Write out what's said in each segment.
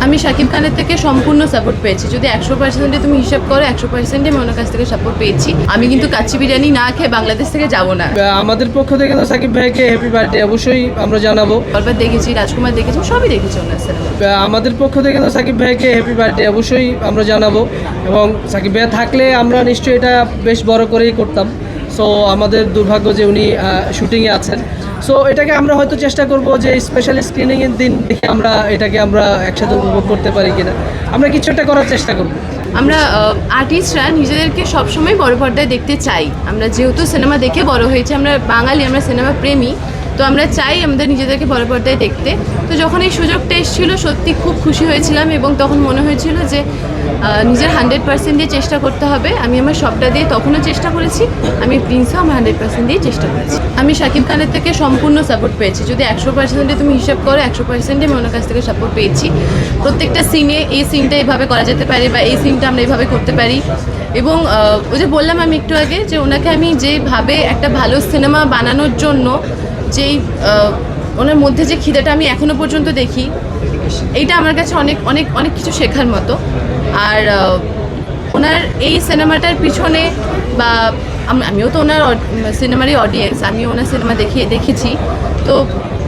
আমি শাকিব খানের থেকে সম্পূর্ণ সাপোর্ট পেয়েছি। যদি 100% তুমি হিসাব করো, 100% আমি ওনার কাছ থেকে সাপোর্ট পেয়েছি। আমি কিন্তু কাচ্চি বিরিয়ানি না খেয়ে বাংলাদেশ থেকে যাব না। আমাদের পক্ষ থেকে তো সাকিব ভাইকে হ্যাপি বার্থডে অবশ্যই আমরা জানাবো। বরবাদ দেখেছি, রাজকুমার দেখেছি, সবই দেখেছি ওনার সিনেমা। আমাদের পক্ষ থেকে তো সাকিব ভাইকে হ্যাপি বার্থডে অবশ্যই আমরা জানাবো, এবং সাকিব ভাই থাকলে আমরা নিশ্চয়ই এটা বেশ বড় করেই করতাম। সো আমাদের দুর্ভাগ্য যে উনি শুটিংয়ে আছেন। সো এটাকে আমরা হয়তো চেষ্টা করব যে স্পেশাল স্ক্রিনিংয়ের দিন দেখে আমরা এটাকে আমরা একসাথে উপভোগ করতে পারি কিনা, আমরা কিছু একটা করার চেষ্টা করব। আমরা আর্টিস্টরা নিজেদেরকে সবসময় বড় পর্দায় দেখতে চাই। আমরা যেহেতু সিনেমা দেখে বড় হয়েছি, আমরা বাঙালি, আমরা সিনেমা প্রেমী, তো আমরা চাই আমাদের নিজেদেরকে বড় পর্দায় দেখতে। তো যখন এই সুযোগটা এসেছিলো সত্যি খুব খুশি হয়েছিলাম, এবং তখন মনে হয়েছিল যে নিজের 100% দিয়ে চেষ্টা করতে হবে। আমি আমার সবটা দিয়ে তখনও চেষ্টা করেছি, আমি প্রিন্সও আমার 100% দিয়ে চেষ্টা করেছি। আমি শাকিব খানের থেকে সম্পূর্ণ সাপোর্ট পেয়েছি। যদি 100% তুমি হিসাব করো, 100% আমি ওনার কাছ থেকে সাপোর্ট পেয়েছি। প্রত্যেকটা সিনে এই সিনটা এইভাবে করা যেতে পারে, বা এই সিনটা আমরা এইভাবে করতে পারি। এবং ওই যে বললাম আমি একটু আগে, যে ওনাকে আমি যেভাবে একটা ভালো সিনেমা বানানোর জন্য যেই ওনার মধ্যে যে খিদেটা আমি এখনো পর্যন্ত দেখি, এইটা আমার কাছে অনেক অনেক অনেক কিছু শেখার মতো। আর ওনার এই সিনেমাটার পিছনে, বা আমিও তো ওনার সিনেমারই অডিয়েন্স, আমিও ওনার সিনেমা দেখেছি। তো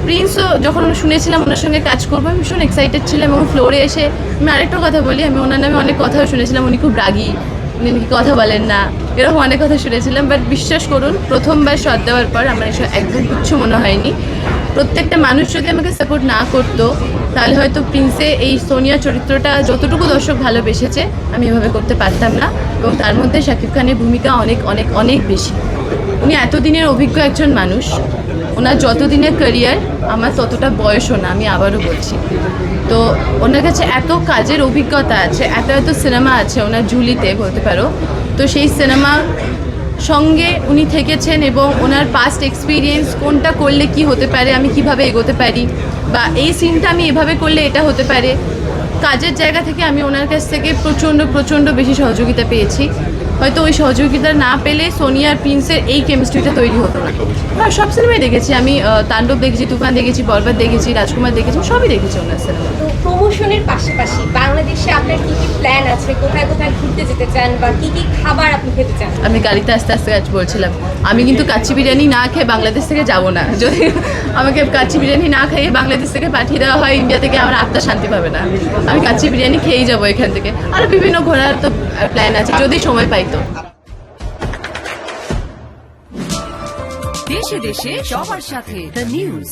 প্রিন্সও যখন শুনেছিলাম ওনার সঙ্গে কাজ করবো, আমি ভীষণ এক্সাইটেড ছিলাম। এবং ফ্লোরে এসে আমি আরেকটা কথা বলি, আমি ওনার নামে অনেক কথাও শুনেছিলাম, উনি খুব রাগী, উনি নাকি কথা বলেন না, এরকম অনেক কথা শুনেছিলাম। বাট বিশ্বাস করুন, প্রথমবার শট দেওয়ার পর আমার এসব একদম কিচ্ছু মনে হয়নি। প্রত্যেকটা মানুষ যদি আমাকে সাপোর্ট না করতো, তাহলে হয়তো প্রিন্সে এই সোনিয়া চরিত্রটা যতটুকু দর্শক ভালোবেসেছে আমি এভাবে করতে পারতাম না। এবং তার মধ্যে শাকিব খানের ভূমিকা অনেক অনেক অনেক বেশি। উনি এতদিনের অভিজ্ঞ একজন মানুষ, ওনার যতদিনের ক্যারিয়ার, আমার ততটা বয়সও না, আমি আবারও বলছি। তো ওনার কাছে এত কাজের অভিজ্ঞতা আছে, এত সিনেমা আছে ওনার ঝুলিতে বলতে পারো। তো সেই সিনেমা সঙ্গে উনি থেকেছেন, এবং ওনার পাস্ট এক্সপিরিয়েন্স, কোনটা করলে কি হতে পারে, আমি কিভাবে এগোতে পারি, বা এই সিনটা আমি এভাবে করলে এটা হতে পারে, কাজের জায়গা থেকে আমি ওনার কাছ থেকে প্রচণ্ড প্রচণ্ড বেশি সহযোগিতা পেয়েছি। হয়তো ওই সহযোগিতা না পেলে সোনিয়া আর প্রিন্সের এই কেমিস্ট্রিটা তৈরি হতো না। হ্যাঁ, সব সিনেমাই দেখেছি আমি, তাণ্ডব দেখেছি, তুফান দেখেছি, বরবাদ দেখেছি, রাজকুমার দেখেছি, সবই দেখেছি ওনার সিনেমা। তো প্রমোশনের পাশাপাশি বাংলাদেশে আপনার কি কি প্ল্যান আছে, কোথায় কোথায় ঘুরতে যেতে চান, বা কি কি খাবার আপনি খেতে চান? আমি গাড়িতে আস্তে আস্তে আজ বলছিলাম, আমি কিন্তু কাচ্চি বিরিয়ানি না খেয়ে বাংলাদেশ থেকে যাব না। যদি আমাকে কাচ্চি বিরিয়ানি না খাইয়ে বাংলাদেশ থেকে পাঠিয়ে দেওয়া হয় ইন্ডিয়া থেকে, আমার আত্মা শান্তি পাবে না। আমি কাচ্চি বিরিয়ানি খেয়েই যাবো এখান থেকে। আর বিভিন্ন ঘোরার তো প্ল্যান আছে, যদি সময় পাই তো। দেশে দেশে সবার সাথে দ্য নিউজ।